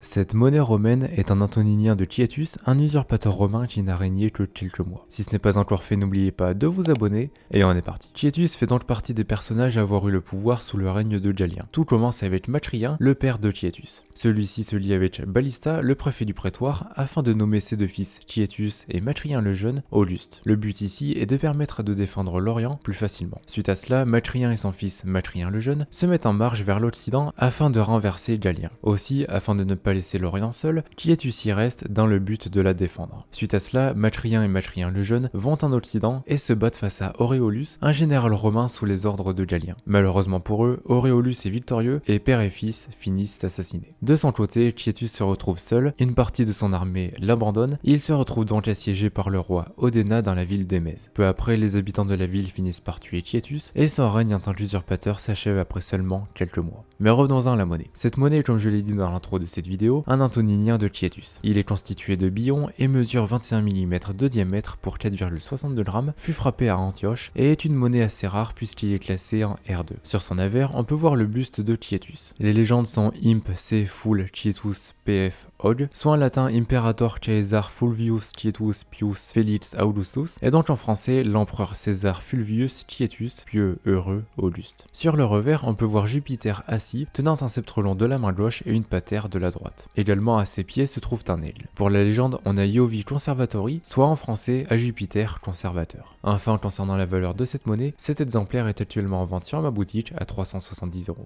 Cette monnaie romaine est un antoninien de Titus, un usurpateur romain qui n'a régné que quelques mois. Si ce n'est pas encore fait, n'oubliez pas de vous abonner, et on est parti. Titus fait donc partie des personnages à avoir eu le pouvoir sous le règne de Galien. Tout commence avec Macrien, le père de Titus. Celui-ci se lie avec Ballista, le préfet du prétoire, afin de nommer ses deux fils, Titus et Macrien le Jeune, augustes. Le but ici est de permettre de défendre l'Orient plus facilement. Suite à cela, Macrien et son fils, Macrien le Jeune, se mettent en marche vers l'Occident afin de renverser Galien. Aussi, afin de ne pas laisser l'Orient seul, Titus y reste dans le but de la défendre. Suite à cela, Macrien et Macrien le Jeune vont en Occident et se battent face à Auréolus, un général romain sous les ordres de Galien. Malheureusement pour eux, Auréolus est victorieux et père et fils finissent assassinés. De son côté, Titus se retrouve seul, une partie de son armée l'abandonne, et il se retrouve donc assiégé par le roi Odena dans la ville d'Émèse. Peu après, les habitants de la ville finissent par tuer Titus, et son règne en tant qu'usurpateur s'achève après seulement quelques mois. Mais revenons-en à la monnaie. Cette monnaie, comme je l'ai dit dans l'intro de cette vidéo, un antoninien de Titus. Il est constitué de billons et mesure 21 mm de diamètre pour 4,62 grammes, fut frappé à Antioche et est une monnaie assez rare puisqu'il est classé en R2. Sur son avers, on peut voir le buste de Titus. Les légendes sont Imp C Full Titus PF Hog, soit en latin Imperator Caesar Fulvius Titus Pius Felix Augustus, et donc en français l'empereur César Fulvius Titus Pieux Heureux Auguste. Sur le revers, on peut voir Jupiter assis, tenant un sceptre long de la main gauche et une patère de la droite. Également à ses pieds se trouve un aigle. Pour la légende, on a Iovi Conservatori, soit en français à Jupiter Conservateur. Enfin, concernant la valeur de cette monnaie, cet exemplaire est actuellement en vente sur ma boutique à 370 €.